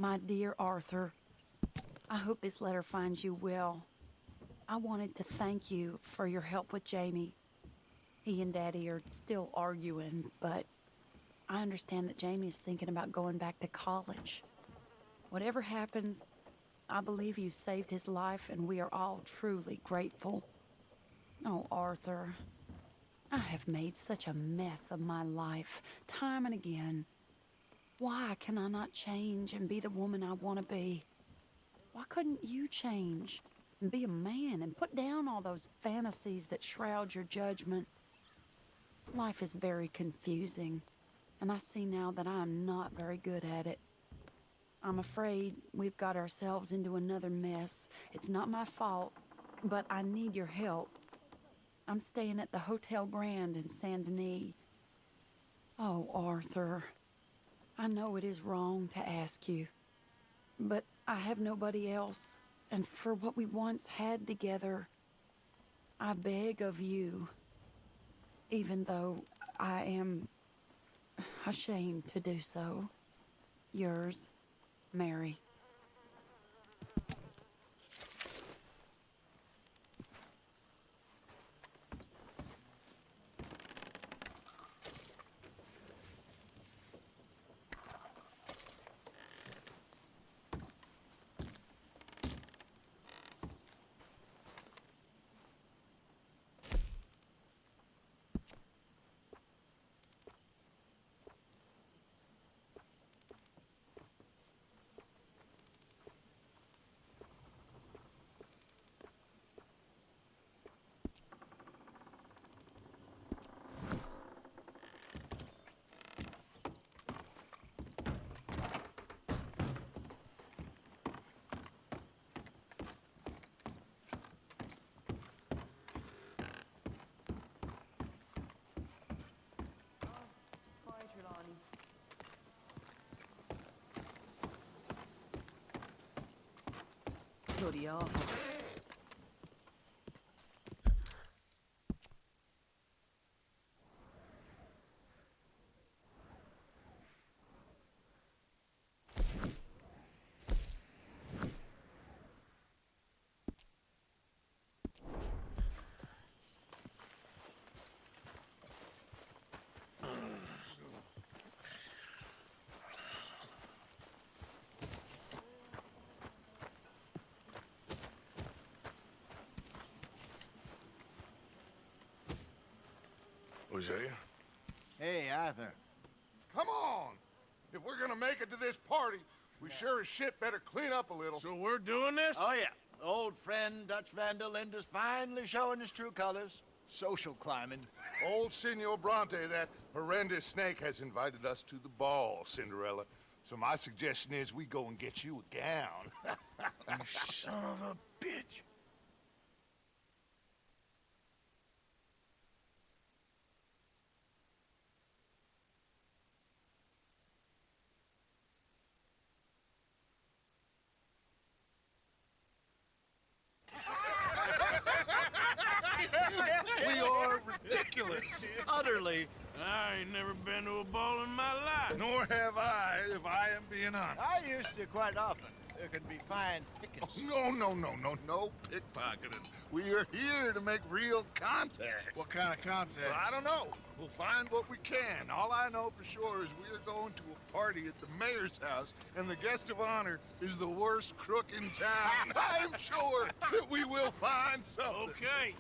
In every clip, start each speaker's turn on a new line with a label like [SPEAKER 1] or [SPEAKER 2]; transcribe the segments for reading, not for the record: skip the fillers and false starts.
[SPEAKER 1] My dear Arthur, I hope this letter finds you well. I wanted to thank you for your help with Jamie. He and Daddy are still arguing, but I understand that Jamie is thinking about going back to college. Whatever happens, I believe you saved his life, and we are all truly grateful. Oh, Arthur, I have made such a mess of my life, time and again. Why can I not change and be the woman I want to be? Why couldn't you change and be a man and put down all those fantasies that shroud your judgment? Life is very confusing, and I see now that I am not very good at it. I'm afraid we've got ourselves into another mess. It's not my fault, but I need your help. I'm staying at the Hotel Grand in Saint Denis. Oh, Arthur, I know it is wrong to ask you, but I have nobody else, and for what we once had together, I beg of you, even though I am ashamed to do so. Yours, Mary.
[SPEAKER 2] Bloody awful.
[SPEAKER 3] Hosea?
[SPEAKER 4] Hey, Arthur.
[SPEAKER 5] Come on! If we're gonna make it to this party, we sure as shit better clean up a little.
[SPEAKER 3] So we're doing this?
[SPEAKER 4] Oh, yeah. Old friend Dutch Van der Linde's finally showing his true colors. Social climbing.
[SPEAKER 5] Old Senor Bronte, that horrendous snake, has invited us to the ball, Cinderella. So my suggestion is we go and get you a gown.
[SPEAKER 3] You son of a bitch.
[SPEAKER 5] We are ridiculous.
[SPEAKER 4] Utterly.
[SPEAKER 3] I ain't never been to a ball in my life.
[SPEAKER 5] Nor have I, if I am being honest.
[SPEAKER 4] I used to quite often. There can be fine pickings.
[SPEAKER 5] No pickpocketing. We are here to make real contact.
[SPEAKER 3] What kind of contact?
[SPEAKER 5] Well, I don't know. We'll find what we can. All I know for sure is we are going to a party at the mayor's house, and the guest of honor is the worst crook in town. I'm sure that we will find something.
[SPEAKER 3] Okay.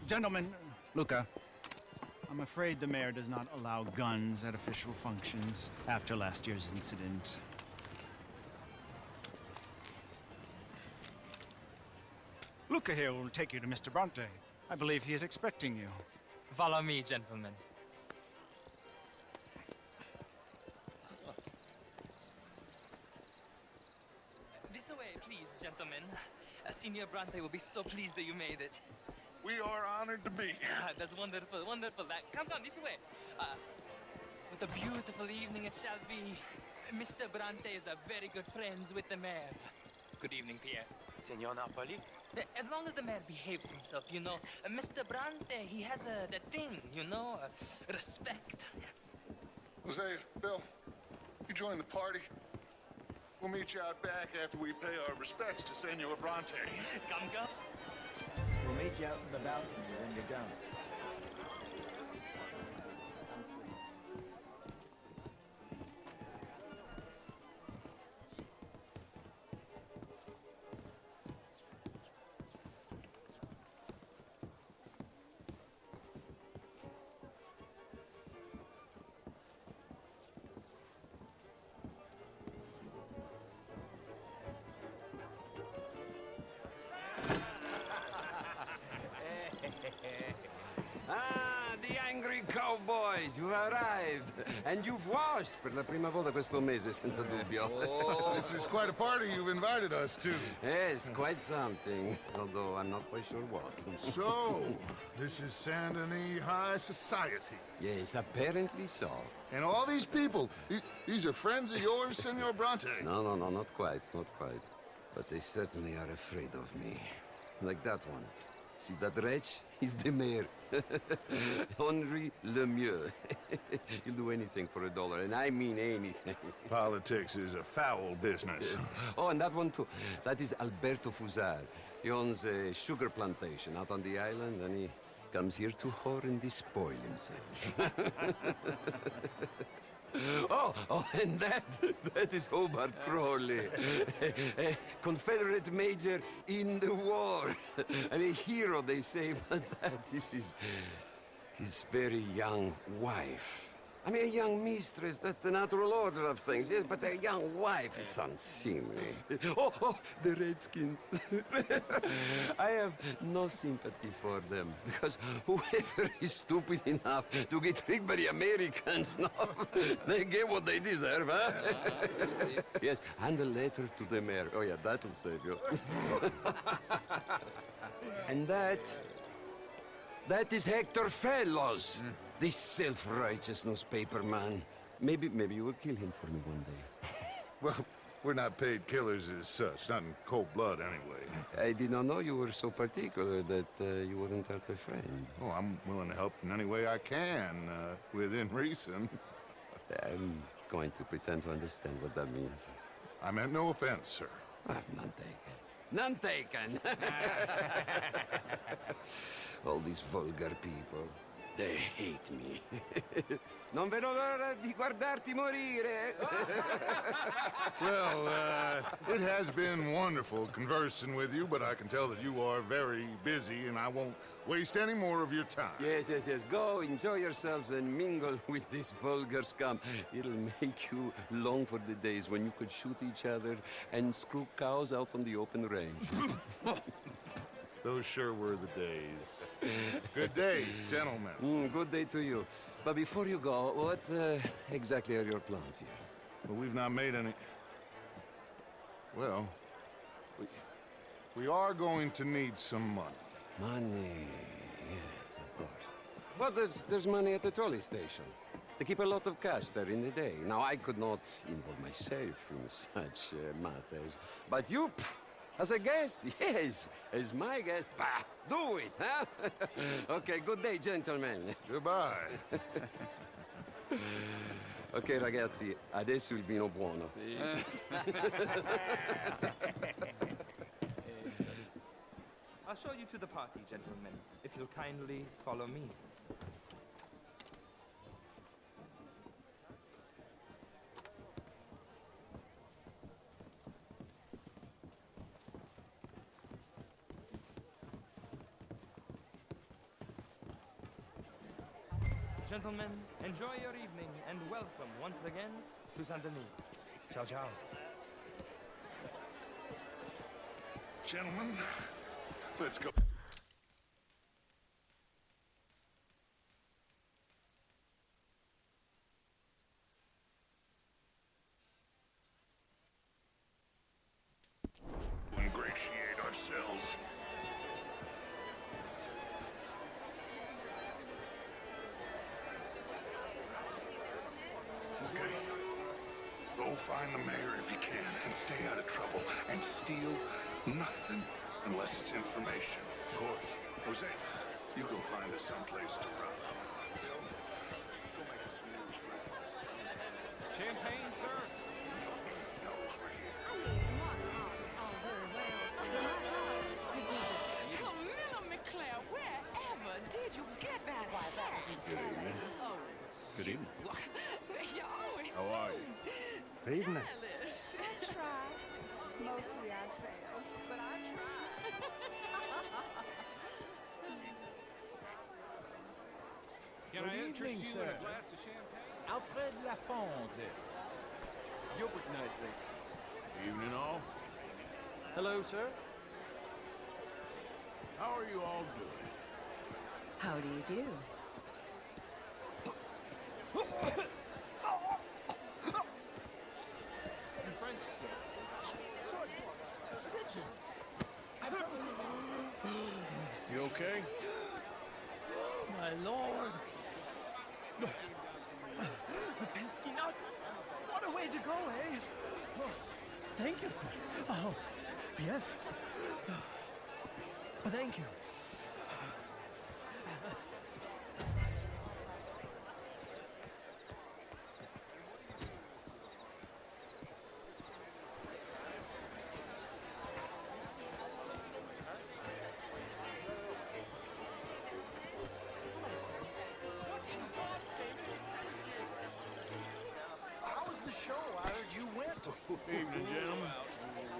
[SPEAKER 6] Gentlemen, Luca, I'm afraid the mayor does not allow guns at official functions after last year's incident. Luca here will take you to Mr. Bronte. I believe he is expecting you.
[SPEAKER 7] Follow me, gentlemen. This way, please, gentlemen. Senior Bronte will be so pleased that you made it.
[SPEAKER 5] We are honored to be here.
[SPEAKER 7] That's wonderful, wonderful. Come, this way. What a beautiful evening it shall be. Mr. Bronte is a very good friends with the mayor. Good evening, Pierre.
[SPEAKER 2] Signor Napoli?
[SPEAKER 7] As long as the mayor behaves himself, you know. Mr. Bronte, he has that thing, you know, respect.
[SPEAKER 5] Jose, Bill, you join the party. We'll meet you out back after we pay our respects to Senor Bronte.
[SPEAKER 7] Come, come.
[SPEAKER 4] We'll meet you out in the balcony when you're done.
[SPEAKER 8] Ah, the angry cowboys, you've arrived. And you've washed per la prima volta questo mese, senza dubbio.
[SPEAKER 5] This is quite a party you've invited us to.
[SPEAKER 8] Yes, quite something. Although I'm not quite sure what.
[SPEAKER 5] So, this is Saint Denis High Society.
[SPEAKER 8] Yes, apparently so.
[SPEAKER 5] And all these people, these are friends of yours, Senor Bronte?
[SPEAKER 8] No, not quite, not quite. But they certainly are afraid of me. Like that one. See that wretch? He's the mayor. Henri Lemieux. He'll do anything for $1, and I mean anything.
[SPEAKER 5] Politics is a foul business.
[SPEAKER 8] Yes. Oh, and that one too. That is Alberto Fusar. He owns a sugar plantation out on the island, and he comes here to whore and despoil himself. Oh, and that is Hobart Crawley, a Confederate major in the war. I mean, hero, they say, but that is his very young wife. I mean, a young mistress, that's the natural order of things, yes, but a young wife, it's unseemly. Oh, the Redskins. I have no sympathy for them, because whoever is stupid enough to get tricked by the Americans, no, they get what they deserve, huh? Yes, and a letter to the mayor. Oh, yeah, that'll save you. And that is Hector Fellows. This self-righteous newspaper man. Maybe you will kill him for me one day.
[SPEAKER 5] Well, we're not paid killers as such, not in cold blood anyway.
[SPEAKER 8] I did not know you were so particular that you wouldn't help a friend.
[SPEAKER 5] Oh, I'm willing to help in any way I can, within reason.
[SPEAKER 8] I'm going to pretend to understand what that means.
[SPEAKER 5] I meant no offense, sir.
[SPEAKER 8] Ah, none taken. None taken! All these vulgar people. They hate me. Non vedo l'ora di guardarti morire.
[SPEAKER 5] Well, it has been wonderful conversing with you, but I can tell that you are very busy, and I won't waste any more of your time.
[SPEAKER 8] Yes. Go, enjoy yourselves, and mingle with this vulgar scum. It'll make you long for the days when you could shoot each other and screw cows out on the open range.
[SPEAKER 5] Those sure were the days. Good day, gentlemen.
[SPEAKER 8] Good day to you. But before you go, what exactly are your plans here?
[SPEAKER 5] Well, we've not made any... Well, we are going to need some money.
[SPEAKER 8] Money, yes, of course. But there's money at the trolley station. They keep a lot of cash there in the day. Now, I could not involve myself in such matters. But you, as a guest, yes, as my guest, bah, do it, huh? Okay, good day, gentlemen.
[SPEAKER 5] Goodbye.
[SPEAKER 8] Ok, ragazzi, adesso il vino buono.
[SPEAKER 7] I'll show you to the party, gentlemen, if you'll kindly follow me. Gentlemen, enjoy your evening and welcome once again to Saint Denis. Ciao, ciao.
[SPEAKER 5] Gentlemen, let's go. Ingratiate ourselves. Okay. Go find the mayor if you can and stay out of trouble and steal Nothing unless it's information.
[SPEAKER 3] Of course.
[SPEAKER 5] Jose, you go find us someplace to run. Bill, go make us some news reports.
[SPEAKER 6] Champagne, sir?
[SPEAKER 5] Knows we're here.
[SPEAKER 2] Camilla McClare, wherever did you get that? Why, that would be
[SPEAKER 3] Good evening.
[SPEAKER 2] Oh,
[SPEAKER 3] Good evening.
[SPEAKER 2] you always
[SPEAKER 3] How are you?
[SPEAKER 9] Good evening.
[SPEAKER 2] stylish.
[SPEAKER 10] I try. Mostly I fail, but I try.
[SPEAKER 6] Can
[SPEAKER 9] Good
[SPEAKER 6] I interest
[SPEAKER 9] evening,
[SPEAKER 6] you
[SPEAKER 9] sir.
[SPEAKER 6] in a glass of champagne?
[SPEAKER 9] Alfred Lafonde. Gilbert Knightley.
[SPEAKER 3] Evening, all.
[SPEAKER 9] Hello, sir.
[SPEAKER 3] How are you all doing?
[SPEAKER 1] How do you do?
[SPEAKER 9] In French, sir. Sorry. Richard.
[SPEAKER 3] You okay?
[SPEAKER 9] My lord. The pesky nut. What a way to go, eh? Oh, thank you, sir. Oh, yes. Thank you. How was the show? I heard you went.
[SPEAKER 3] Evening, gentlemen.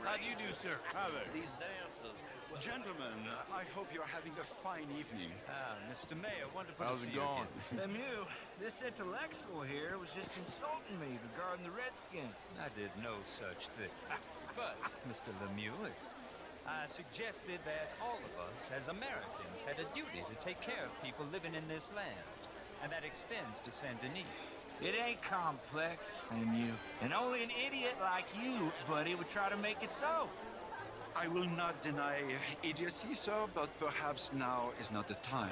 [SPEAKER 3] How do you do, sir? Hi there.
[SPEAKER 11] These dancers. Gentlemen, I hope you're having a fine evening.
[SPEAKER 6] Ah, Mr. Mayor, wonderful
[SPEAKER 3] How's
[SPEAKER 6] to
[SPEAKER 3] it
[SPEAKER 6] see you
[SPEAKER 3] going?
[SPEAKER 6] again.
[SPEAKER 7] Lemieux, this intellectual here was just insulting me regarding the Redskin.
[SPEAKER 6] I did no such thing. But, Mr. Lemieux, I suggested that all of us as Americans had a duty to take care of people living in this land. And that extends to Saint Denis.
[SPEAKER 7] It ain't complex, Lemieux. And only an idiot like you, buddy, would try to make it so.
[SPEAKER 11] I will not deny idiocy, sir, but perhaps now is not the time.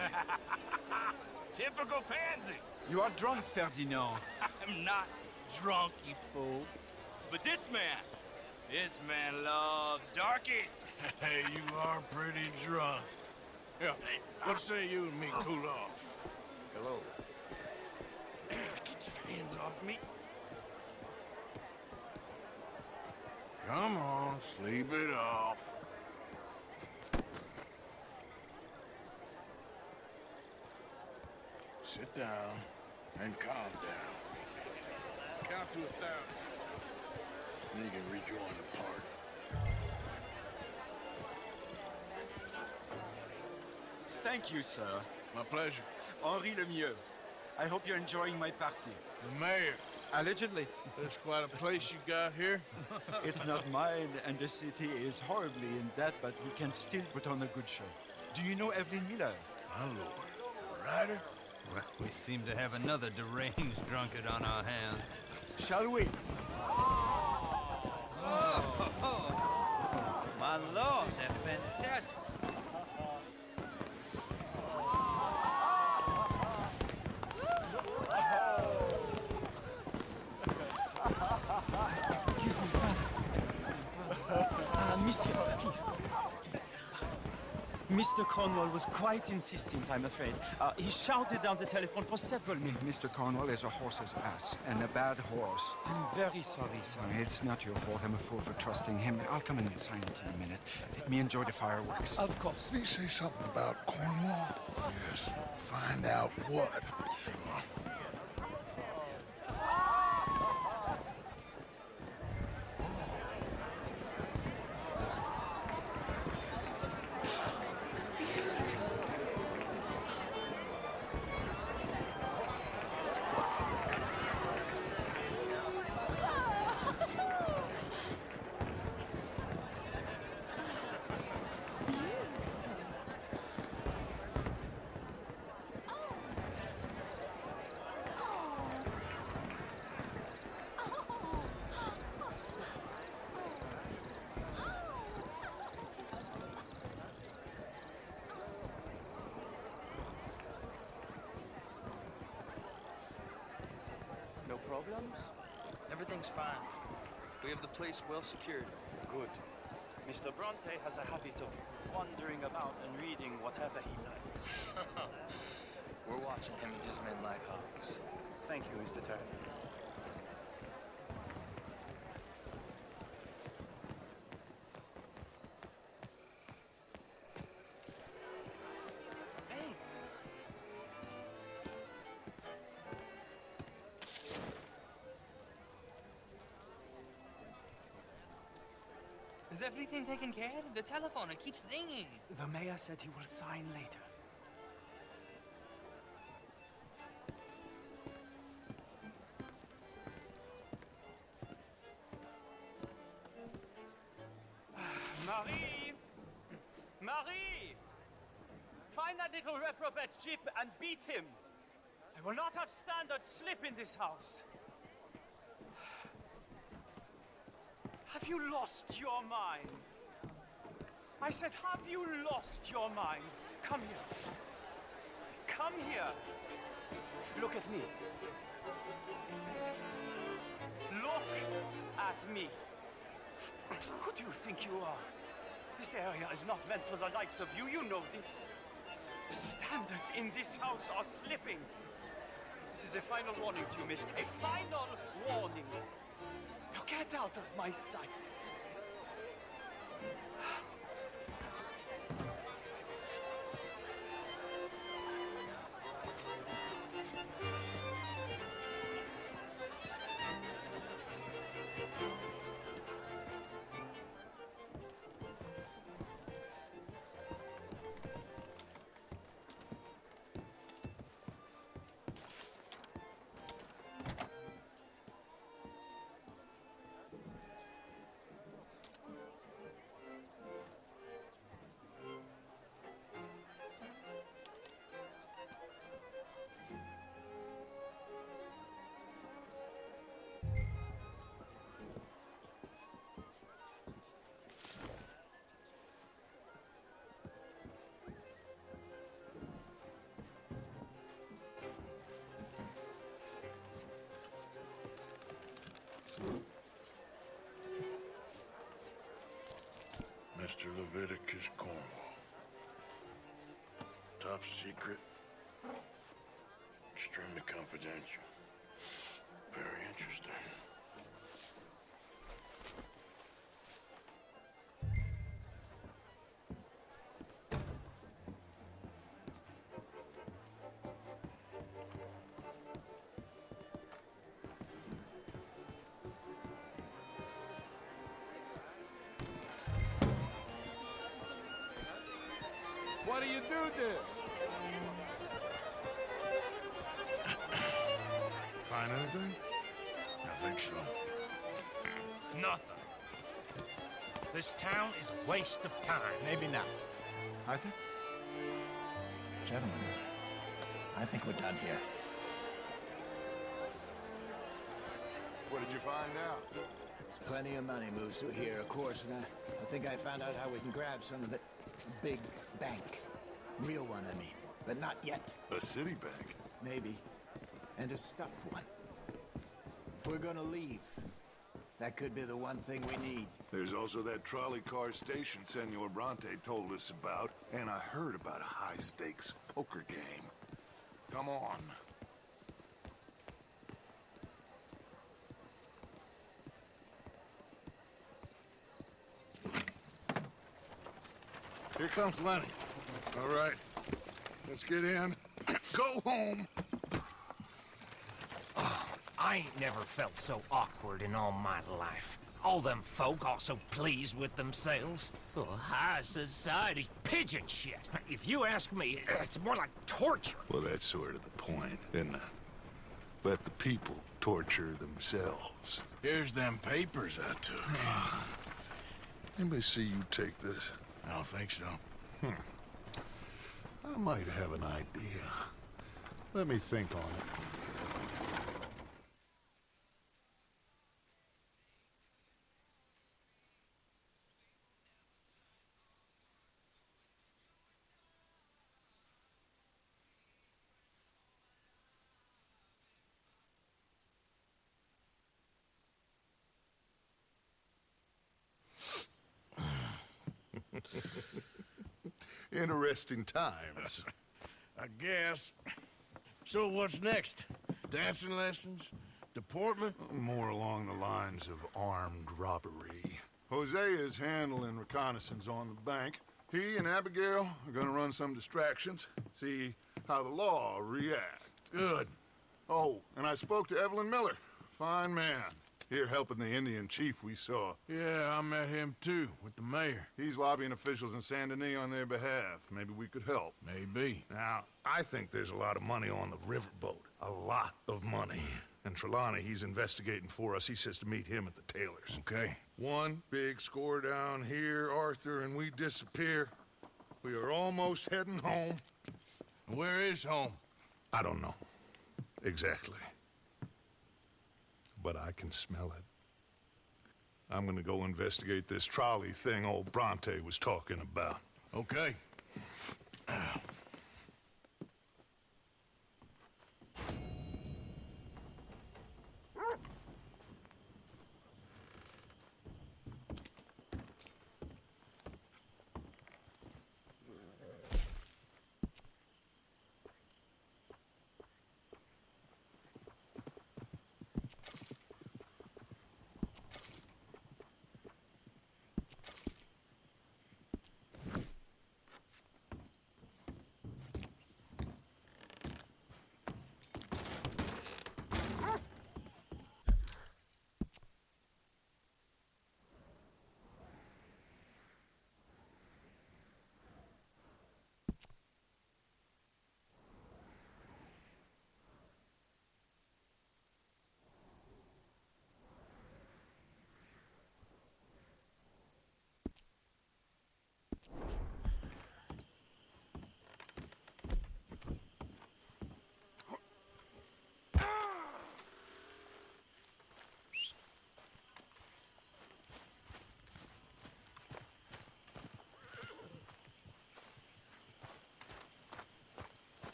[SPEAKER 7] Typical pansy.
[SPEAKER 11] You are drunk, Ferdinand.
[SPEAKER 7] I'm not drunk, you fool. But this man loves darkies.
[SPEAKER 3] Hey, you are pretty drunk. Yeah, what say you and me cool off? Hello.
[SPEAKER 7] Get your hands off me.
[SPEAKER 3] Come on, sleep it off. Sit down and calm down. Count to 1,000. Then you can rejoin the party.
[SPEAKER 11] Thank you, sir.
[SPEAKER 3] My pleasure.
[SPEAKER 11] Henri Lemieux. I hope you're enjoying my party.
[SPEAKER 3] The mayor.
[SPEAKER 11] Allegedly.
[SPEAKER 3] That's quite a place you got here.
[SPEAKER 11] It's not mine, and the city is horribly in debt, but we can still put on a good show. Do you know Evelyn Miller?
[SPEAKER 3] My lord. Ryder?
[SPEAKER 6] Well, we seem to have another deranged drunkard on our hands.
[SPEAKER 11] Shall we?
[SPEAKER 6] My lord, they're fantastic.
[SPEAKER 9] Excuse me, brother. Excuse me, brother. Monsieur, please. Mr. Cornwall was quite insistent, I'm afraid. He shouted down the telephone for several minutes.
[SPEAKER 11] Mr. Cornwall is a horse's ass, and a bad horse.
[SPEAKER 9] I'm very sorry, sir.
[SPEAKER 11] It's not your fault. I'm a fool for trusting him. I'll come in and sign it in a minute. Let me enjoy the fireworks.
[SPEAKER 9] Of course.
[SPEAKER 5] Did he say something about Cornwall?
[SPEAKER 3] Yes.
[SPEAKER 5] Find out what.
[SPEAKER 3] Sure.
[SPEAKER 7] No problems? Everything's fine. We have the place well secured.
[SPEAKER 11] Good.
[SPEAKER 9] Mr. Bronte has a habit of wandering about and reading whatever he likes.
[SPEAKER 7] We're watching him and his men like hawks.
[SPEAKER 9] Thank you, Mr. Turner.
[SPEAKER 7] Hey! Is everything taken care of? The telephone, it keeps ringing.
[SPEAKER 9] The mayor said he will sign later. Marie! Marie! Find that little reprobate Jip and beat him. I will not have standard slip in this house. Have you lost your mind? I said, have you lost your mind? Come here. Come here. Look at me. Look at me. Who do you think you are? This area is not meant for the likes of you. You know this. The standards in this house are slipping. This is a final warning to you, miss. A final warning. Now get out of my sight.
[SPEAKER 3] Mr. Leviticus Cornwall. Top secret. Extremely confidential. Very interesting.
[SPEAKER 5] Why do you do this?
[SPEAKER 3] Find anything? I think so.
[SPEAKER 12] Nothing. This town is a waste of time.
[SPEAKER 4] Maybe not. Arthur? Gentlemen, I think we're done here.
[SPEAKER 5] What did you find out?
[SPEAKER 4] There's plenty of money moves through here, of course, and I think I found out how we can grab some of it. Big bank. Real one, I mean. But not yet.
[SPEAKER 5] A city bank?
[SPEAKER 4] Maybe. And a stuffed one. If we're gonna leave, that could be the one thing we need.
[SPEAKER 5] There's also that trolley car station Senor Bronte told us about, and I heard about a high-stakes poker game. Come on. Here comes Lenny. All right, let's get in. Go home.
[SPEAKER 12] Oh, I ain't never felt so awkward in all my life. All them folk all so pleased with themselves. Oh, high society's pigeon shit. If you ask me, it's more like torture.
[SPEAKER 5] Well, that's sort of the point, isn't it? Let the people torture themselves.
[SPEAKER 3] Here's them papers I took.
[SPEAKER 5] Anybody see you take this?
[SPEAKER 3] I don't think so.
[SPEAKER 5] I might have an idea. Let me think on it. Interesting times.
[SPEAKER 3] I guess. So what's next? Dancing lessons? Deportment?
[SPEAKER 5] More along the lines of armed robbery. Hosea is handling reconnaissance on the bank. He and Abigail are gonna run some distractions, see how the law reacts.
[SPEAKER 3] Good.
[SPEAKER 5] Oh, and I spoke to Evelyn Miller. Fine man. Here helping the Indian chief we saw.
[SPEAKER 3] Yeah, I met him too, with the mayor.
[SPEAKER 5] He's lobbying officials in Saint Denis on their behalf. Maybe we could help.
[SPEAKER 3] Maybe.
[SPEAKER 5] Now, I think there's a lot of money on the riverboat. A lot of money. And Trelawney, he's investigating for us. He says to meet him at the Taylor's.
[SPEAKER 3] Okay.
[SPEAKER 5] One big score down here, Arthur, and we disappear. We are almost heading home.
[SPEAKER 3] Where is home?
[SPEAKER 5] I don't know. Exactly. But I can smell it. I'm gonna go investigate this trolley thing old Bronte was talking about.
[SPEAKER 3] Okay.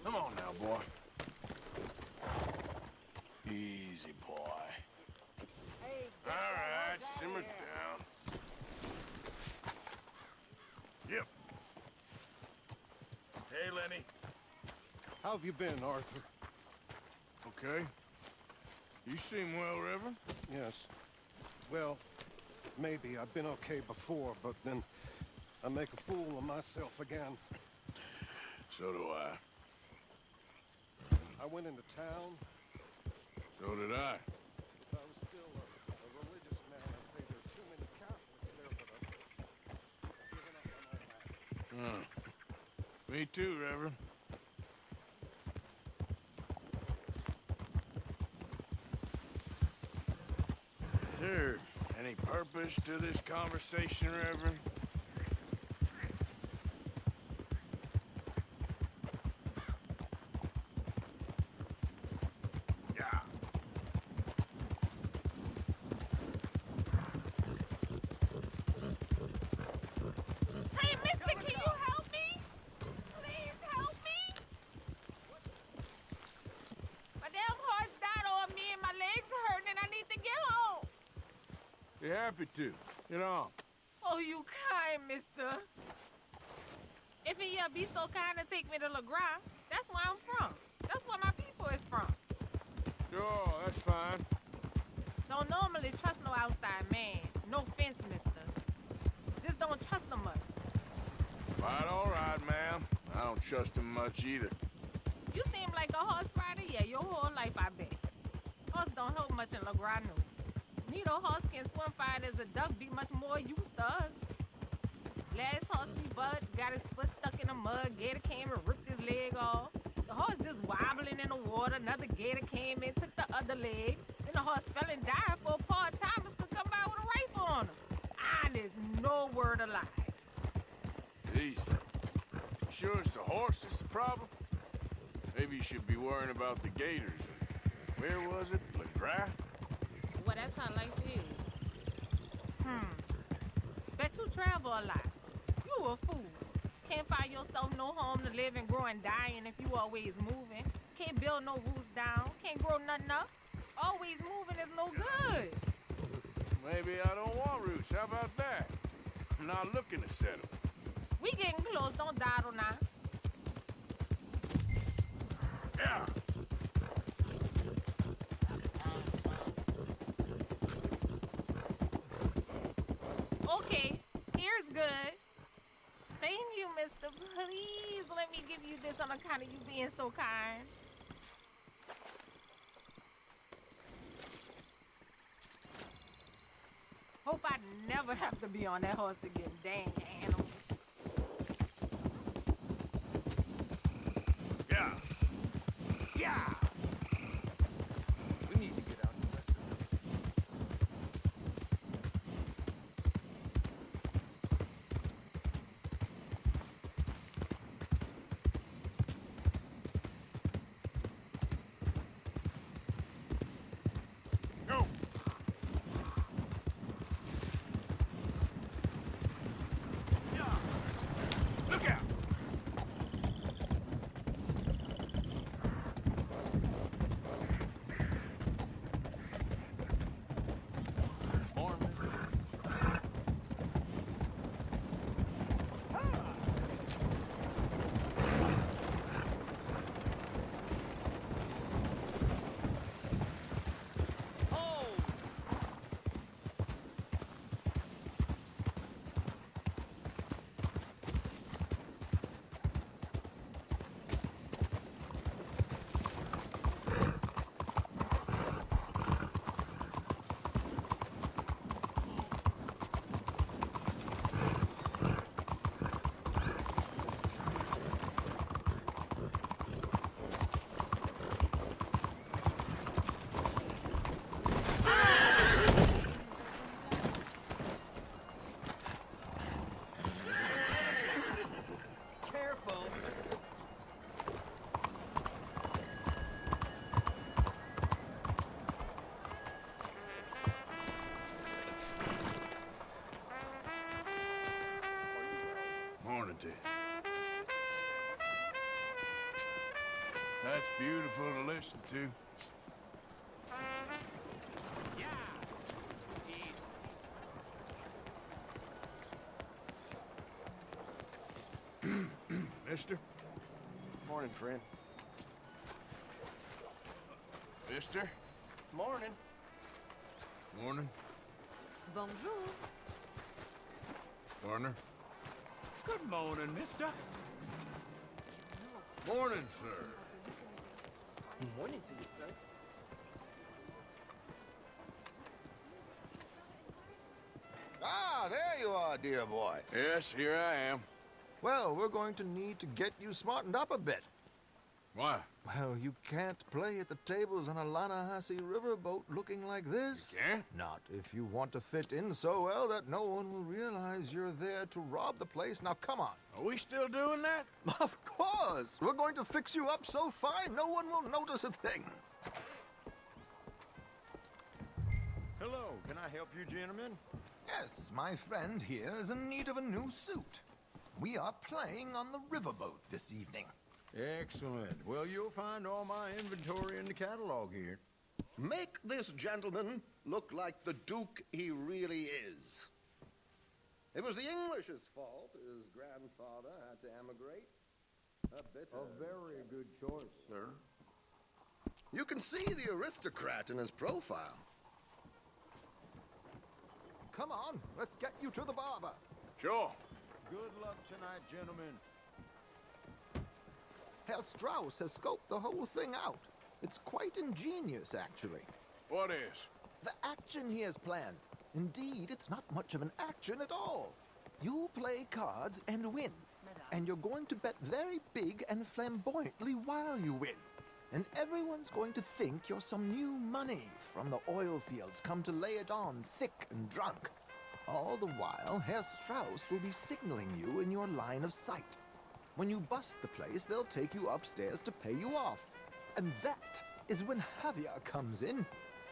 [SPEAKER 3] Come on now, boy. Easy, boy. All right, simmer down. Yep. Hey, Lenny.
[SPEAKER 13] How have you been, Arthur?
[SPEAKER 3] Okay. You seem well, Reverend.
[SPEAKER 13] Yes. Well, maybe. I've been okay before, but then I make a fool of myself again.
[SPEAKER 3] So do I.
[SPEAKER 13] I went into town.
[SPEAKER 3] So did I.
[SPEAKER 13] If I was still a religious man, I'd say there are too many Catholics there, but I've given up on all that.
[SPEAKER 3] Me too, Reverend. Is there any purpose to this conversation, Reverend?
[SPEAKER 2] Hey, mister, can you help me? Please help me. My damn horse died on me and my legs are hurting and I need to get home.
[SPEAKER 3] Be happy to. Get on.
[SPEAKER 2] Oh, you kind, mister. If you be so kind to take me to LeGras, that's where I'm from. That's where my people is from.
[SPEAKER 3] Sure, that's fine.
[SPEAKER 2] Don't normally trust no outside man. No offense, mister. Just don't trust them much.
[SPEAKER 3] Quite all right, ma'am. I don't trust him much either.
[SPEAKER 2] You seem like a horse rider, yeah, your whole life, I bet. Horse don't help much in LeGras, no. Neither horse can swim fine as a duck, be much more used to us. Last horse we bought got his foot stuck in the mud, gator came and ripped his leg off. The horse just wobbling in the water, another gator came and took the other leg. Then the horse fell and died before part-timers could come by with a rifle on him. Ah, there's no word of lie.
[SPEAKER 3] Easy. Sure it's the horse that's the problem? Maybe you should be worrying about the gators. Where was it? LeGras?
[SPEAKER 2] Well, that's how life is. Bet you travel a lot. You a fool. Can't find yourself no home to live and grow and dying if you always moving. Can't build no roots down. Can't grow nothing up. Always moving is no good.
[SPEAKER 3] Maybe I don't want roots. How about that? I'm not looking to settle.
[SPEAKER 2] We getting close. Don't dawdle now.
[SPEAKER 3] Yeah.
[SPEAKER 2] Okay, here's good. Thank you, mister. Please let me give you this on account of you being so kind. Hope I never have to be on that horse again, dang animals.
[SPEAKER 3] Yeah. Yeah.
[SPEAKER 5] We need to get out of the
[SPEAKER 3] Go. Look out! Morning, Ted. That's beautiful to listen to. Mister?
[SPEAKER 13] Morning, friend.
[SPEAKER 3] Mister?
[SPEAKER 13] Morning.
[SPEAKER 3] Morning.
[SPEAKER 2] Bonjour.
[SPEAKER 3] Warner?
[SPEAKER 11] Good morning, mister.
[SPEAKER 3] Morning, sir.
[SPEAKER 13] Morning to you, sir.
[SPEAKER 5] Ah, there you are, dear boy.
[SPEAKER 3] Yes, here I am.
[SPEAKER 5] Well, we're going to need to get you smartened up a bit.
[SPEAKER 3] Why?
[SPEAKER 5] Well, you can't play at the tables on a Lannahechee riverboat looking like this.
[SPEAKER 3] You can't?
[SPEAKER 5] Not if you want to fit in so well that no one will realize you're there to rob the place. Now, come on.
[SPEAKER 3] Are we still doing that?
[SPEAKER 5] Of course. We're going to fix you up so fine no one will notice a thing.
[SPEAKER 11] Hello, can I help you, gentlemen?
[SPEAKER 14] Yes, my friend here is in need of a new suit. We are playing on the riverboat this evening.
[SPEAKER 11] Excellent. Well, you'll find all my inventory in the catalog here.
[SPEAKER 15] Make this gentleman look like the Duke he really is. It was the English's fault his grandfather had to emigrate.
[SPEAKER 11] A very good choice, sir.
[SPEAKER 15] You can see the aristocrat in his profile.
[SPEAKER 14] Come on, let's get you to the barber.
[SPEAKER 3] Sure.
[SPEAKER 11] Good luck tonight, gentlemen.
[SPEAKER 14] Herr Strauss has scoped the whole thing out. It's quite ingenious, actually.
[SPEAKER 3] What is?
[SPEAKER 14] The action he has planned. Indeed, it's not much of an action at all. You play cards and win. And you're going to bet very big and flamboyantly while you win. And everyone's going to think you're some new money from the oil fields come to lay it on thick and drunk. All the while, Herr Strauss will be signaling you in your line of sight. When you bust the place, they'll take you upstairs to pay you off. And that is when Javier comes in,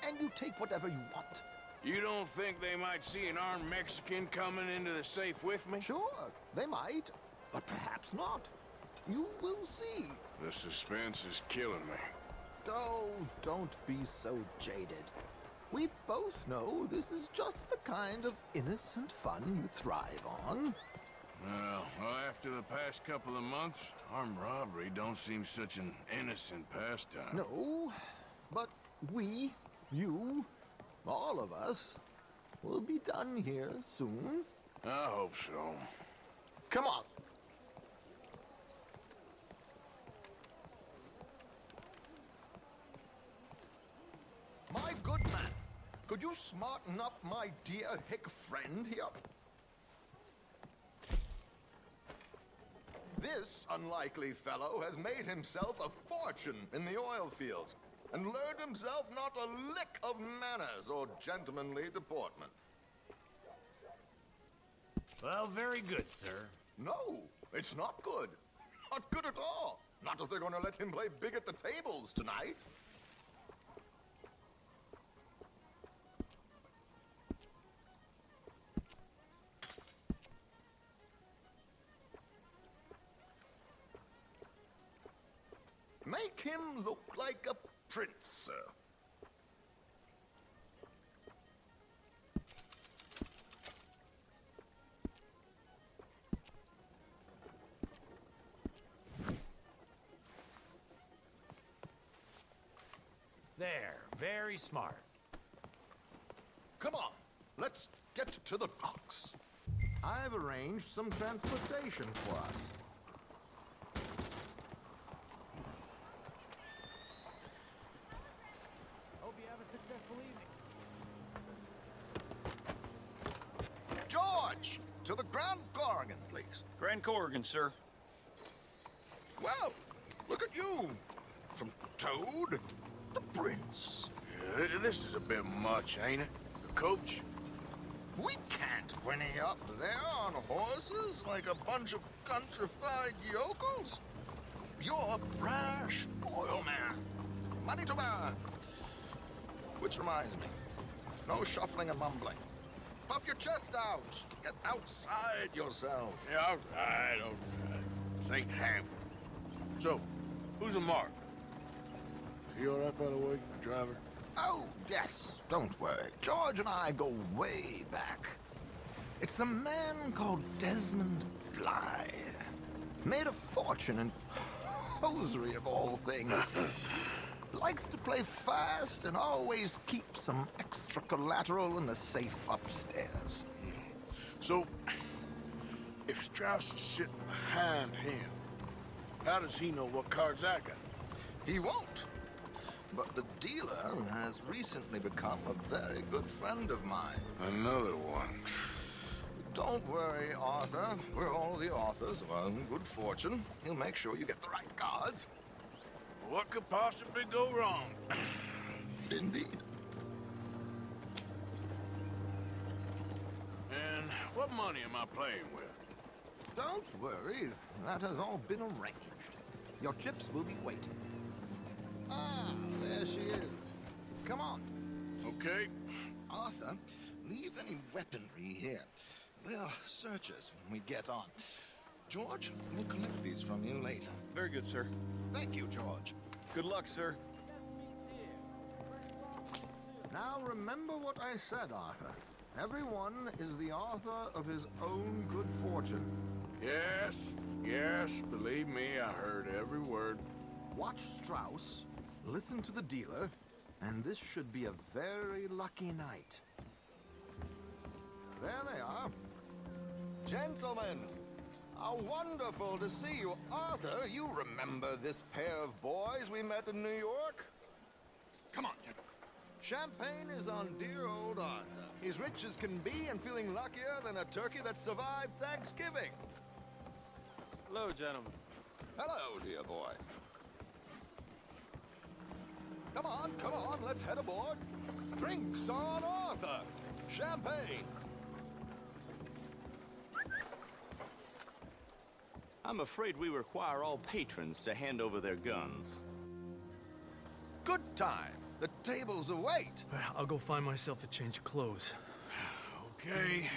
[SPEAKER 14] and you take whatever you want.
[SPEAKER 3] You don't think they might see an armed Mexican coming into the safe with me?
[SPEAKER 14] Sure, they might. But perhaps not. You will see.
[SPEAKER 3] The suspense is killing me.
[SPEAKER 14] Oh, don't be so jaded. We both know this is just the kind of innocent fun you thrive on.
[SPEAKER 3] Well, after the past couple of months, armed robbery don't seem such an innocent pastime.
[SPEAKER 14] No, but we, you, all of us, will be done here soon.
[SPEAKER 3] I hope so.
[SPEAKER 14] Come on. My good man, could you smarten up my dear hick friend here? This unlikely fellow has made himself a fortune in the oil fields and learned himself not a lick of manners or gentlemanly deportment.
[SPEAKER 3] Well, very good, sir.
[SPEAKER 14] No, it's not good. Not good at all. Not if they're going to let him play big at the tables tonight. Make him look like a prince, sir.
[SPEAKER 12] There, very smart.
[SPEAKER 14] Come on, let's get to the docks. I've arranged some transportation for us.
[SPEAKER 12] Hope you have a successful evening.
[SPEAKER 14] George, to the Grand Corrigan, please.
[SPEAKER 9] Grand Corrigan, sir.
[SPEAKER 14] Well, look at you. From Toad to Prince.
[SPEAKER 3] Yeah, this is a bit much, ain't it? The coach?
[SPEAKER 14] We can't whinny up there on horses like a bunch of countrified yokels. You're a brash oil man. Money to burn. Which reminds me, no shuffling and mumbling. Puff your chest out. Get outside yourself.
[SPEAKER 3] Yeah, all right, all right. This ain't happening. So, who's a mark? Is he all right, by the way, the driver?
[SPEAKER 14] Oh, yes, don't worry. George and I go way back. It's a man called Desmond Blythe. Made a fortune in hosiery of all things. Likes to play fast and always keeps some extra collateral in the safe upstairs.
[SPEAKER 3] So, if Strauss is sitting behind him, how does he know what cards I got?
[SPEAKER 14] He won't. But the dealer has recently become a very good friend of mine.
[SPEAKER 3] Another one.
[SPEAKER 14] Don't worry, Arthur. We're all the authors of our own good fortune. He'll make sure you get the right cards.
[SPEAKER 3] What could possibly go wrong?
[SPEAKER 14] Indeed.
[SPEAKER 3] And what money am I playing with?
[SPEAKER 14] Don't worry. That has all been arranged. Your chips will be waiting. Ah, there she is. Come on.
[SPEAKER 3] Okay.
[SPEAKER 14] Arthur, leave any weaponry here. They'll search us when we get on. George, we'll collect these from you later.
[SPEAKER 9] Very good, sir.
[SPEAKER 14] Thank you, George.
[SPEAKER 9] Good luck, sir.
[SPEAKER 14] Now remember what I said, Arthur. Everyone is the author of his own good fortune.
[SPEAKER 3] Yes, yes, believe me, I heard every word.
[SPEAKER 14] Watch Strauss, listen to the dealer, and this should be a very lucky night. There they are. Gentlemen, how wonderful to see you. Arthur, you remember this pair of boys we met in New York? Come on, gentlemen. Champagne is on dear old Arthur. He's rich as can be and feeling luckier than a turkey that survived Thanksgiving.
[SPEAKER 9] Hello, gentlemen.
[SPEAKER 14] Hello, dear boy. Come on, let's head aboard. Drinks on Arthur. Champagne.
[SPEAKER 16] I'm afraid we require all patrons to hand over their guns.
[SPEAKER 14] Good time. The tables await.
[SPEAKER 17] I'll go find myself a change of clothes.
[SPEAKER 3] Okay.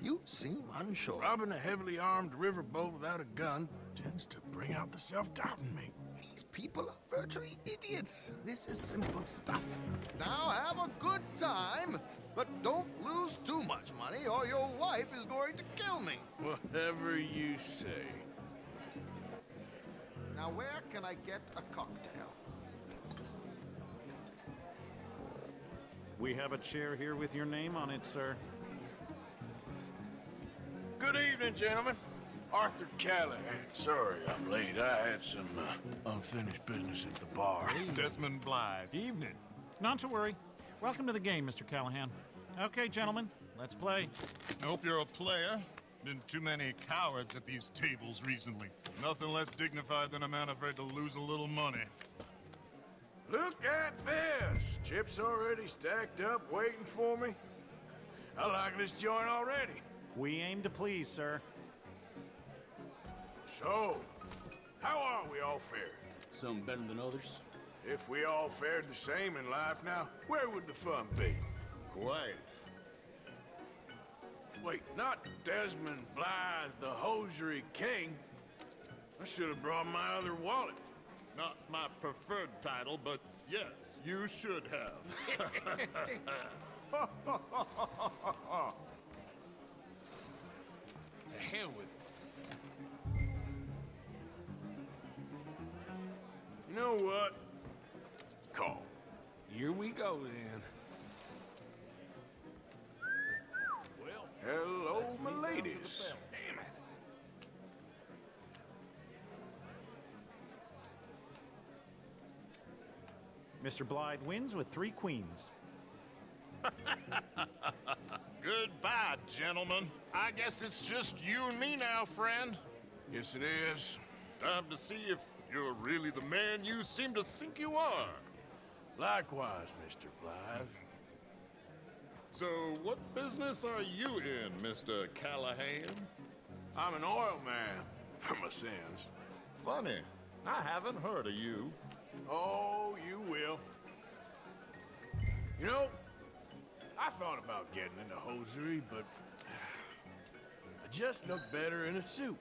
[SPEAKER 14] You seem unsure.
[SPEAKER 3] Robbing a heavily armed riverboat without a gun tends to bring out the self-doubt in me.
[SPEAKER 14] These people are virtually idiots. This is simple stuff. Now have a good time, but don't lose too much money or your wife is going to kill me.
[SPEAKER 3] Whatever you say.
[SPEAKER 14] Now where can I get a cocktail?
[SPEAKER 17] We have a chair here with your name on it, sir.
[SPEAKER 3] Good evening, gentlemen. Arthur Callahan. Sorry I'm late. I had some unfinished business at the bar.
[SPEAKER 17] Desmond Blythe. Evening. Not to worry. Welcome to the game, Mr. Callahan. Okay, gentlemen, let's play.
[SPEAKER 5] I hope you're a player. Been too many cowards at these tables recently. Nothing less dignified than a man afraid to lose a little money.
[SPEAKER 3] Look at this! Chips already stacked up, waiting for me. I like this joint already.
[SPEAKER 17] We aim to please, sir.
[SPEAKER 3] So, how are we all fared?
[SPEAKER 18] Some better than others.
[SPEAKER 3] If we all fared the same in life now, where would the fun be?
[SPEAKER 5] Quite.
[SPEAKER 3] Wait, not Desmond Blythe, the hosiery king. I should have brought my other wallet.
[SPEAKER 5] Not my preferred title, but yes, you should have.
[SPEAKER 18] To hell with it.
[SPEAKER 3] You know what? Call.
[SPEAKER 18] Here we go, then.
[SPEAKER 3] Well, hello, my ladies.
[SPEAKER 18] Damn it.
[SPEAKER 17] Mr. Blythe wins with 3 queens.
[SPEAKER 5] Goodbye, gentlemen. I guess it's just you and me now, friend.
[SPEAKER 3] Yes, it is.
[SPEAKER 5] Time to see if you're really the man you seem to think you are.
[SPEAKER 3] Likewise, Mr. Blythe.
[SPEAKER 5] So, what business are you in, Mr. Callahan?
[SPEAKER 3] I'm an oil man, for my sins.
[SPEAKER 5] Funny. I haven't heard of you.
[SPEAKER 3] Oh, you will. You know, I thought about getting into hosiery, but I just look better in a suit.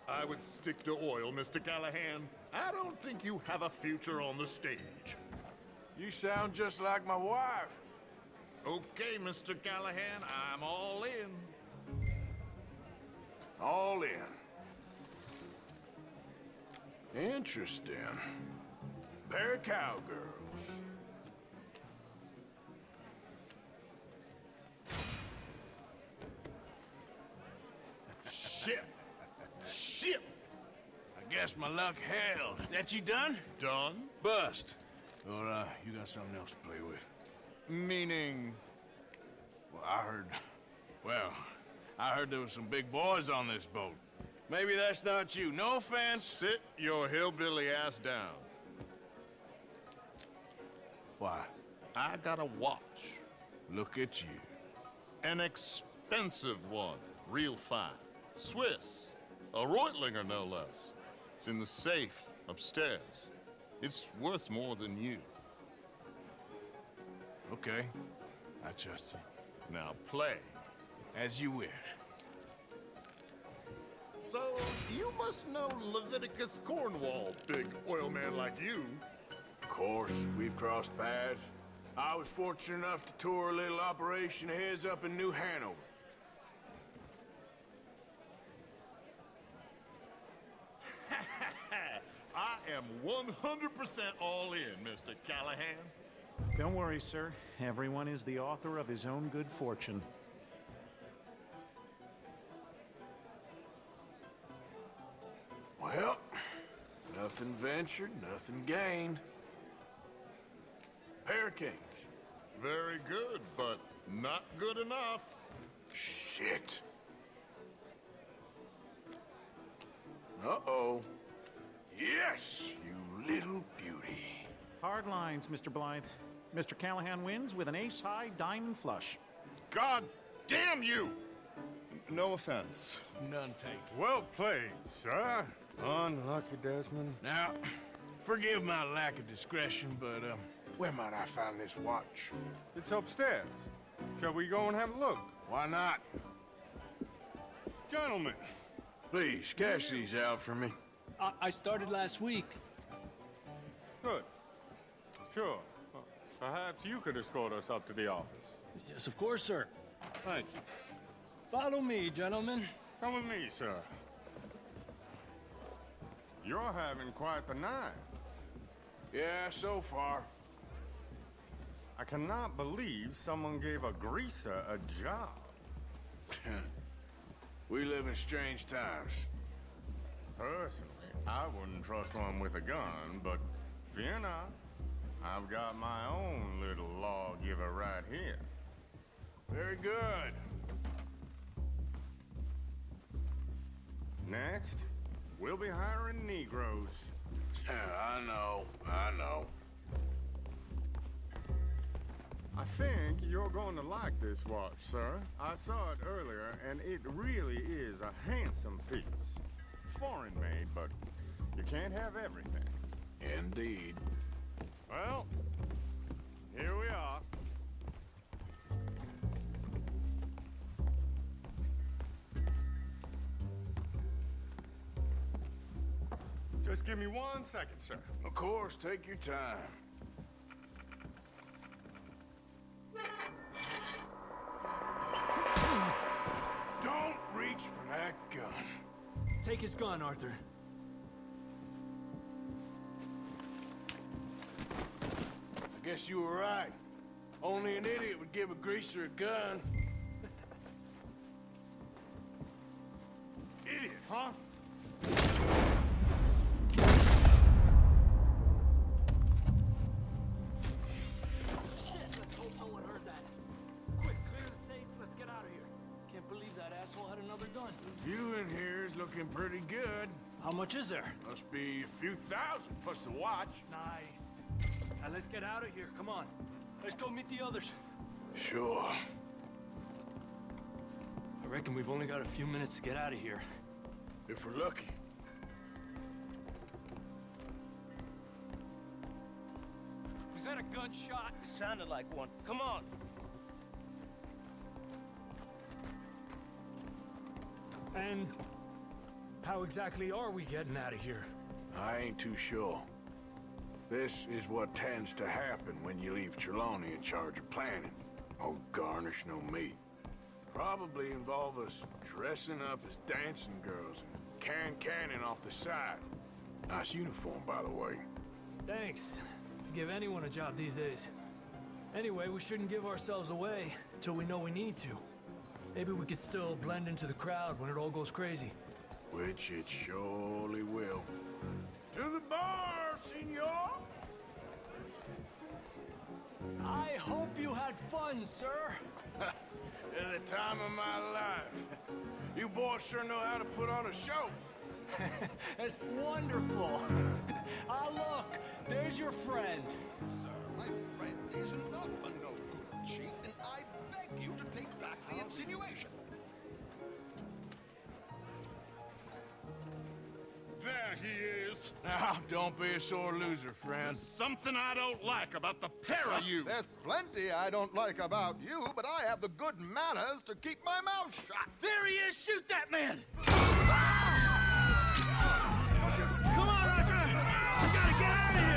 [SPEAKER 5] I would stick to oil, Mr. Callahan. I don't think you have a future on the stage.
[SPEAKER 3] You sound just like my wife.
[SPEAKER 5] Okay, Mr. Callahan, I'm all in.
[SPEAKER 3] All in. Interesting. Pair of cowgirls.
[SPEAKER 5] Shit. Shit.
[SPEAKER 3] I guess my luck held. Is that you done?
[SPEAKER 5] Done?
[SPEAKER 3] Bust. Or, you got something else to play with?
[SPEAKER 5] Meaning?
[SPEAKER 3] Well, I heard there was some big boys on this boat. Maybe that's not you. No offense.
[SPEAKER 5] Sit your hillbilly ass down.
[SPEAKER 3] Why?
[SPEAKER 5] I got a watch.
[SPEAKER 3] Look at you.
[SPEAKER 5] An expensive one. Real fine. Swiss. A Reutlinger, no less. It's in the safe upstairs. It's worth more than you.
[SPEAKER 3] Okay. I trust you.
[SPEAKER 5] Now play.
[SPEAKER 3] As you wish.
[SPEAKER 5] So, you must know Leviticus Cornwall, big oil man like you.
[SPEAKER 3] Of course, we've crossed paths. I was fortunate enough to tour a little operation of his up in New Hanover.
[SPEAKER 5] I am 100% all in, Mr. Callahan.
[SPEAKER 17] Don't worry, sir. Everyone is the author of his own good fortune.
[SPEAKER 3] Well, nothing ventured, nothing gained. Pair of kings.
[SPEAKER 5] Very good, but not good enough.
[SPEAKER 3] Shit. Uh-oh. Yes, you little beauty.
[SPEAKER 17] Hard lines, Mr. Blythe. Mr. Callahan wins with an ace-high diamond flush.
[SPEAKER 5] God damn you! No offense.
[SPEAKER 3] None taken.
[SPEAKER 5] Well played, sir.
[SPEAKER 13] Unlucky, Desmond.
[SPEAKER 3] Now, forgive my lack of discretion, but, where might I find this watch?
[SPEAKER 13] It's upstairs.
[SPEAKER 19] Shall we go and have a look?
[SPEAKER 3] Why not?
[SPEAKER 19] Gentlemen.
[SPEAKER 3] Please, cash these out for me.
[SPEAKER 9] I started last week.
[SPEAKER 19] Good. Sure. Perhaps you could escort us up to the office.
[SPEAKER 9] Yes, of course, sir.
[SPEAKER 19] Thank you.
[SPEAKER 9] Follow me, gentlemen.
[SPEAKER 19] Come with me, sir. You're having quite the night.
[SPEAKER 3] Yeah, so far.
[SPEAKER 19] I cannot believe someone gave a greaser a job.
[SPEAKER 3] We live in strange times.
[SPEAKER 19] Personally, I wouldn't trust one with a gun, but fear not. I've got my own little lawgiver right here.
[SPEAKER 3] Very good.
[SPEAKER 19] Next, we'll be hiring Negroes.
[SPEAKER 3] I know.
[SPEAKER 19] I think you're going to like this watch, sir. I saw it earlier, and it really is a handsome piece. Foreign made, but you can't have everything.
[SPEAKER 3] Indeed.
[SPEAKER 19] Well, here we are. Just give me 1 second, sir.
[SPEAKER 3] Of course, take your time. Don't reach for that gun.
[SPEAKER 9] Take his gun, Arthur.
[SPEAKER 3] I guess you were right. Only an idiot would give a greaser a gun.
[SPEAKER 19] Idiot, huh?
[SPEAKER 9] Let's hope no one heard that. Quick, clear the safe. Let's get out of here. Can't believe that asshole had another gun.
[SPEAKER 3] The view in here is looking pretty good.
[SPEAKER 9] How much is there?
[SPEAKER 3] Must be a few thousand plus the watch.
[SPEAKER 9] Nice. Now let's get out of here. Come on. Let's go meet the others.
[SPEAKER 3] Sure.
[SPEAKER 9] I reckon we've only got a few minutes to get out of here.
[SPEAKER 3] If we're lucky.
[SPEAKER 9] Was that a gunshot? It sounded like one. Come on. And how exactly are we getting out of here?
[SPEAKER 3] I ain't too sure. This is what tends to happen when you leave Trelawney in charge of planning. Oh, garnish no meat. Probably involve us dressing up as dancing girls and canning off the side. Nice uniform, by the way.
[SPEAKER 9] Thanks. Give anyone a job these days. Anyway, we shouldn't give ourselves away until we know we need to. Maybe we could still blend into the crowd when it all goes crazy.
[SPEAKER 3] Which it surely will. To the bar, senor!
[SPEAKER 9] I hope you had fun, sir.
[SPEAKER 3] At the time of my life. You boys sure know how to put on a show.
[SPEAKER 9] That's wonderful. Ah, look, there's your friend.
[SPEAKER 15] Sir, my friend is not a no-good cheat, and I beg you to take back the insinuation.
[SPEAKER 5] There he is.
[SPEAKER 3] Now, don't be a sore loser, friend.
[SPEAKER 5] There's something I don't like about the pair of you.
[SPEAKER 14] There's plenty I don't like about you, but I have the good manners to keep my mouth shut.
[SPEAKER 9] There he is! Shoot that man! Come on, Arthur! We gotta get out of here!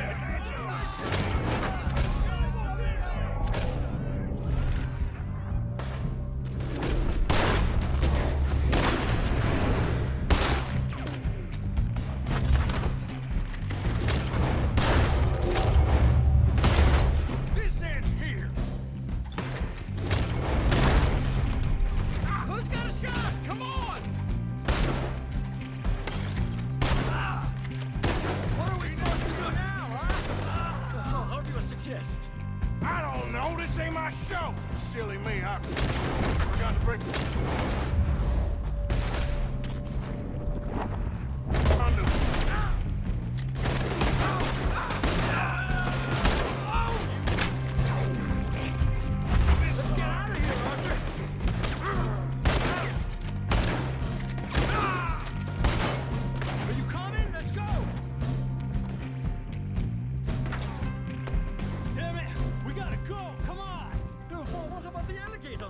[SPEAKER 3] This ends here!
[SPEAKER 9] Who's got a shot? Come on! What are we supposed to do now, huh? How do you suggest?
[SPEAKER 3] I don't know. This ain't my show. Silly me. I forgot to bring...
[SPEAKER 9] Let's get out of here, Arthur! Are you coming? Let's go! Damn it! We gotta go! Come on! What about the alligator?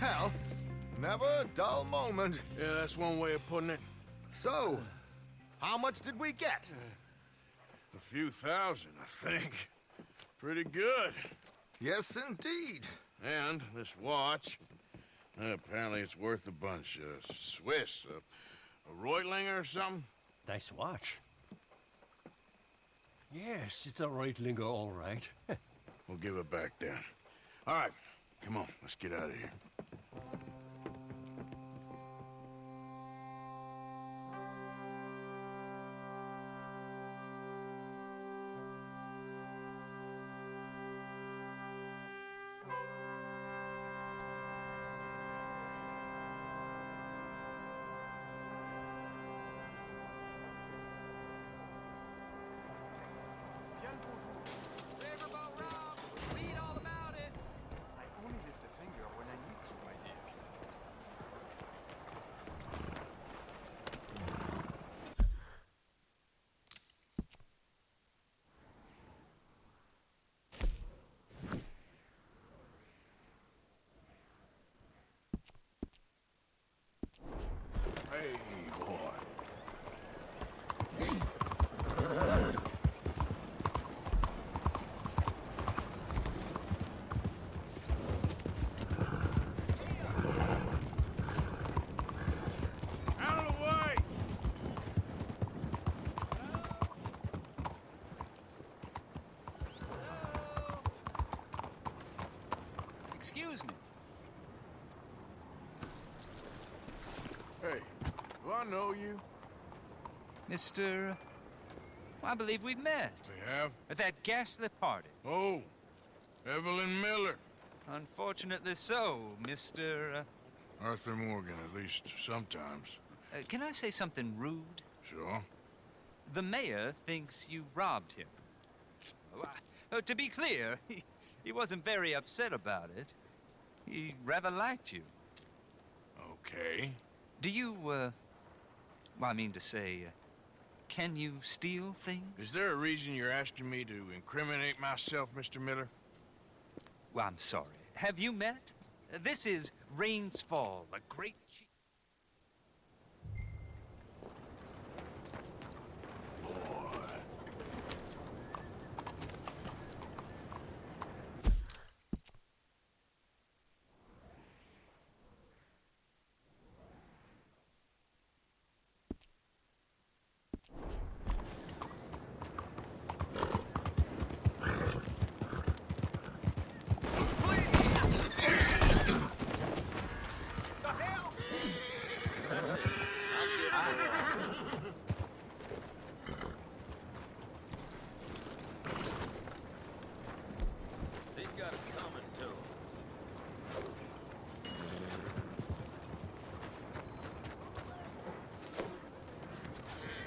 [SPEAKER 15] Hell, never a dull moment.
[SPEAKER 3] Yeah, that's one way of putting it.
[SPEAKER 15] So, how much did we get?
[SPEAKER 3] A few thousand, I think. Pretty good.
[SPEAKER 15] Yes, indeed.
[SPEAKER 3] And this watch, apparently it's worth a bunch. Swiss, a Reutlinger or something?
[SPEAKER 20] Nice watch. Yes, it's a Reutlinger, all right.
[SPEAKER 3] We'll give it back then. All right, come on, let's get out of here. Hey, boy. Out of the way!
[SPEAKER 6] Excuse me.
[SPEAKER 3] Hey, do I know you?
[SPEAKER 6] Mr. I believe we've met.
[SPEAKER 3] We have?
[SPEAKER 6] At that ghastly party.
[SPEAKER 3] Oh, Evelyn Miller.
[SPEAKER 6] Unfortunately so, Mr.
[SPEAKER 3] Arthur Morgan, at least sometimes.
[SPEAKER 6] Can I say something rude?
[SPEAKER 3] Sure.
[SPEAKER 6] The mayor thinks you robbed him. To be clear, he wasn't very upset about it. He rather liked you.
[SPEAKER 3] Okay.
[SPEAKER 6] Do you, well, I mean to say, can you steal things?
[SPEAKER 3] Is there a reason you're asking me to incriminate myself, Mr. Miller?
[SPEAKER 6] Well, I'm sorry. Have you met? This is Rains Fall, a great chief.
[SPEAKER 16] They've got it coming to 'em.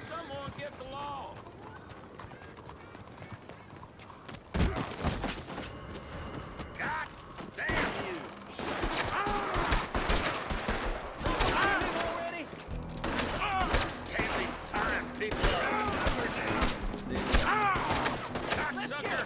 [SPEAKER 16] Someone get the law. God damn you!
[SPEAKER 9] Already?
[SPEAKER 16] Can't be time, people. Cocksucker!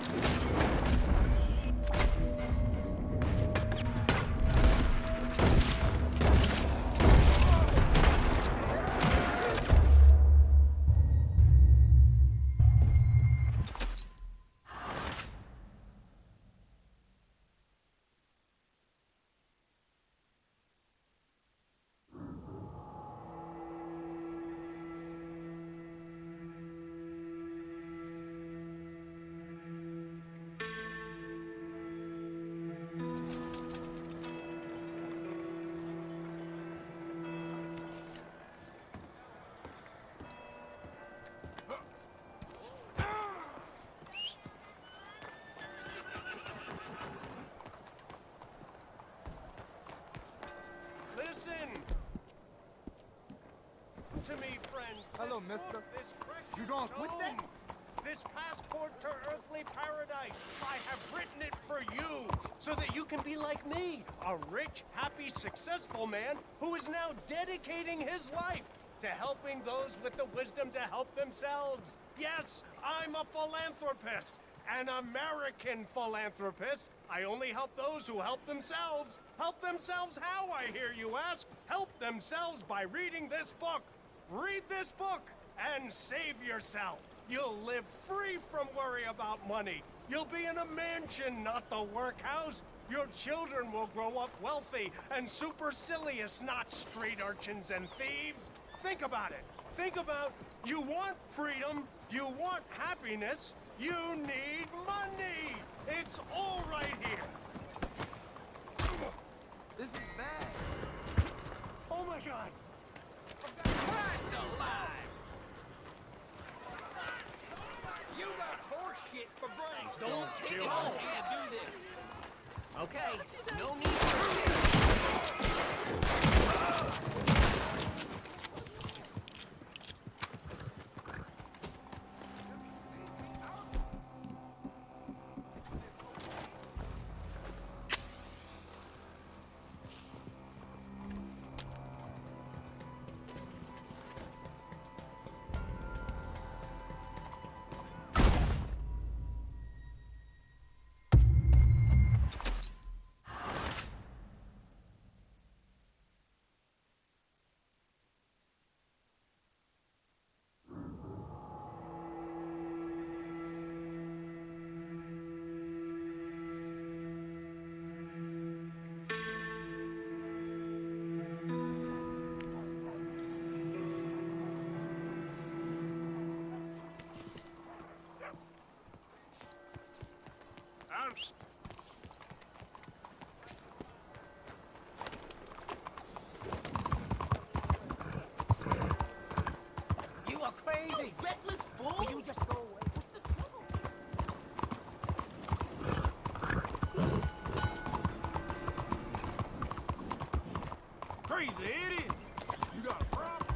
[SPEAKER 9] Listen to me, friend.
[SPEAKER 21] Hello, mister. You gonna quit that?
[SPEAKER 9] This passport to earthly paradise, I have written it for you, so that you can be like me, a rich, happy, successful man who is now dedicating his life to helping those with the wisdom to help themselves. Yes, I'm a philanthropist, an American philanthropist,
[SPEAKER 8] I only help those who help themselves. Help themselves how, I hear you ask? Help themselves by reading this book. Read this book and save yourself. You'll live free from worry about money. You'll be in a mansion, not the workhouse. Your children will grow up wealthy and supercilious, not street urchins and thieves. Think about it. Think about, you want freedom, you want happiness, you need money. It's all right here.
[SPEAKER 21] This is bad.
[SPEAKER 8] Oh my God.
[SPEAKER 9] Christ alive! You got horse shit for brains.
[SPEAKER 12] Don't
[SPEAKER 9] take
[SPEAKER 12] kill
[SPEAKER 9] it
[SPEAKER 12] us.
[SPEAKER 9] on me to do this. Okay, no need for
[SPEAKER 12] You are crazy! Reckless fool! Will you just go away?
[SPEAKER 5] Crazy idiot! You got a problem?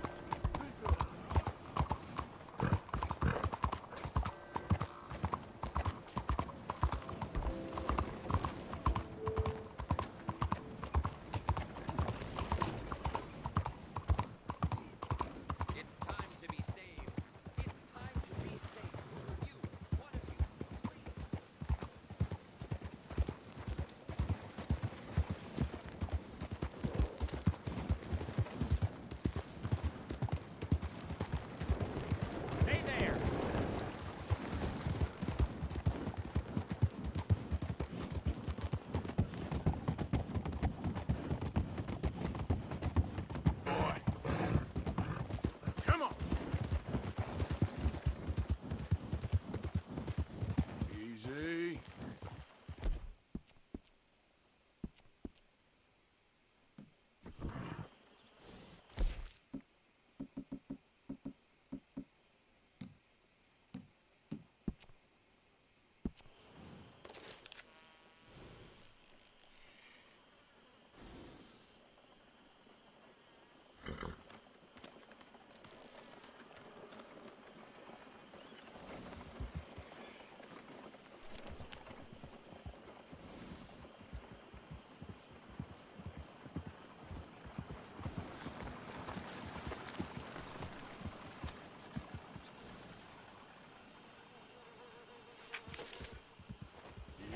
[SPEAKER 9] It's time to be saved. It's time to be saved. You, one of you,
[SPEAKER 8] Hey there.
[SPEAKER 3] Come on! Easy.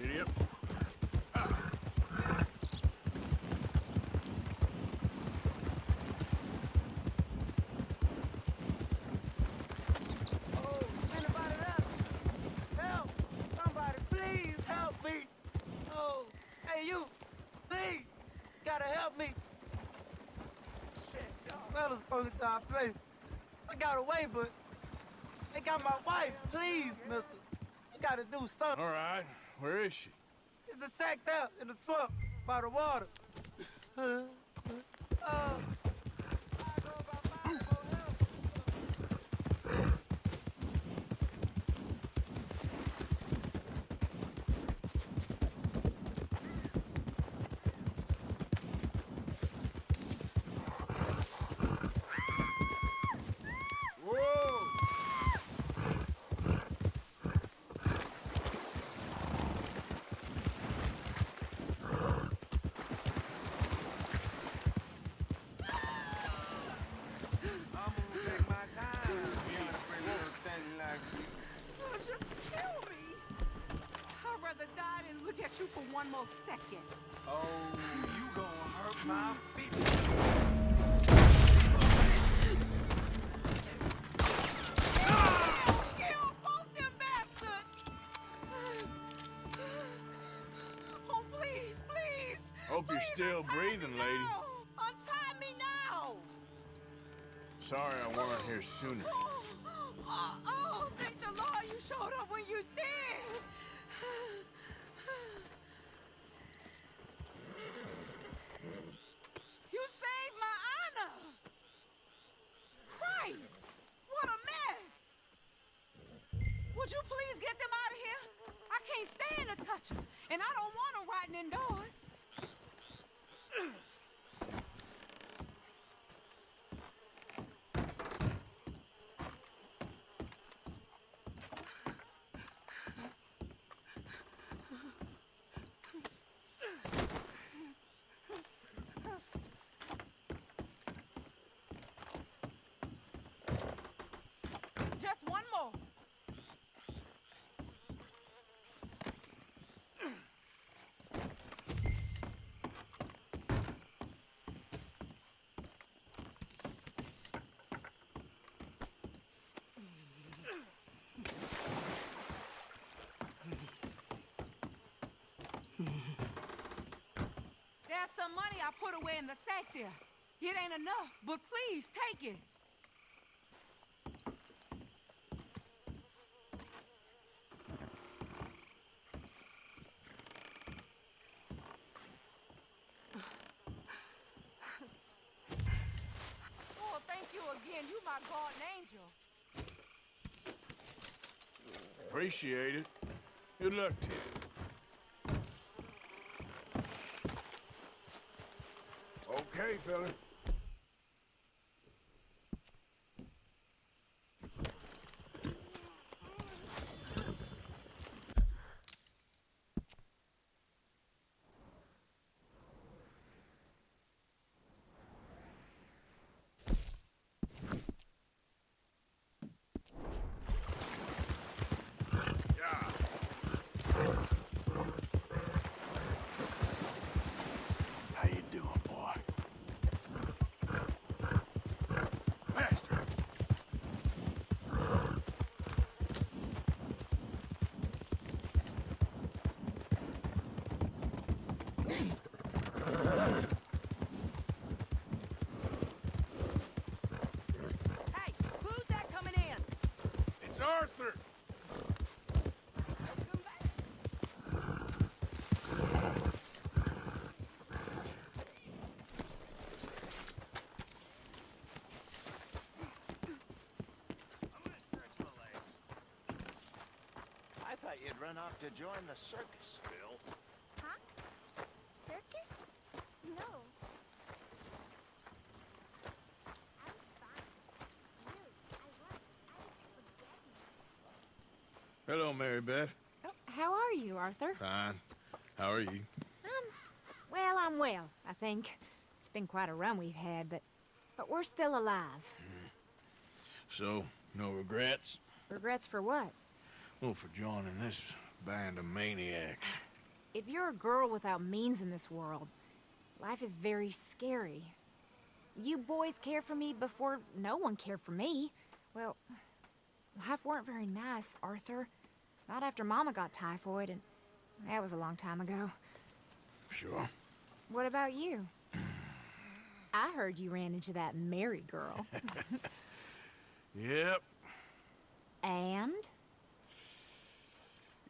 [SPEAKER 3] Idiot.
[SPEAKER 21] Oh, anybody there? Help! Somebody, please help me! Oh, hey you! Please! Gotta help me! Shit, y'all fellas broke into our place. I got away, but they got my wife. Please, mister. You gotta do something.
[SPEAKER 3] All right, where is she?
[SPEAKER 21] It's a shack out in the swamp by the water.
[SPEAKER 10] rather die than look at you for one more second.
[SPEAKER 21] Oh, you gonna hurt my feelings.
[SPEAKER 10] Kill both them bastards! Oh, please, please!
[SPEAKER 3] Hope you're still breathing, lady.
[SPEAKER 10] Untie me now!
[SPEAKER 3] Sorry I weren't here sooner.
[SPEAKER 10] Thank the Lord you showed up when you did! You saved my honor! Christ! What a mess! Would you please get them out of here? I can't stand to touch them, and I don't want them rotting indoors. Just one more. There's some money I put away in the sack there. It ain't enough, but please take it. Oh, thank you again. You my guardian angel.
[SPEAKER 3] Appreciate it. Good luck to you. Okay, fella. How you doing, boy? Master.
[SPEAKER 10] Hey, who's that coming in?
[SPEAKER 3] It's Arthur.
[SPEAKER 4] I thought you'd run off to join the circus, Bill.
[SPEAKER 22] Huh? Circus? No. I'm fine. Really, I was.
[SPEAKER 3] Hello, Mary Beth.
[SPEAKER 23] How are you, Arthur?
[SPEAKER 3] Fine. How are you?
[SPEAKER 23] Well, I'm well, I think. It's been quite a run we've had, but we're still alive.
[SPEAKER 3] So, no regrets?
[SPEAKER 23] Regrets for what?
[SPEAKER 3] Well, for joining this band of maniacs.
[SPEAKER 23] If you're a girl without means in this world, life is very scary. You boys cared for me before no one cared for me. Well, life weren't very nice, Arthur. Not after Mama got typhoid, and that was a long time ago.
[SPEAKER 3] Sure.
[SPEAKER 23] What about you? I heard you ran into that Mary girl.
[SPEAKER 3] Yep.
[SPEAKER 23] And?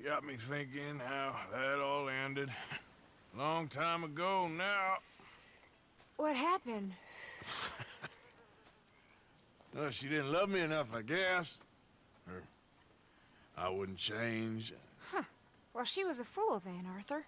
[SPEAKER 3] Got me thinking how that all ended. Long time ago now.
[SPEAKER 23] What happened?
[SPEAKER 3] Well, she didn't love me enough, I guess. Or I wouldn't change.
[SPEAKER 23] Huh. Well, she was a fool then, Arthur.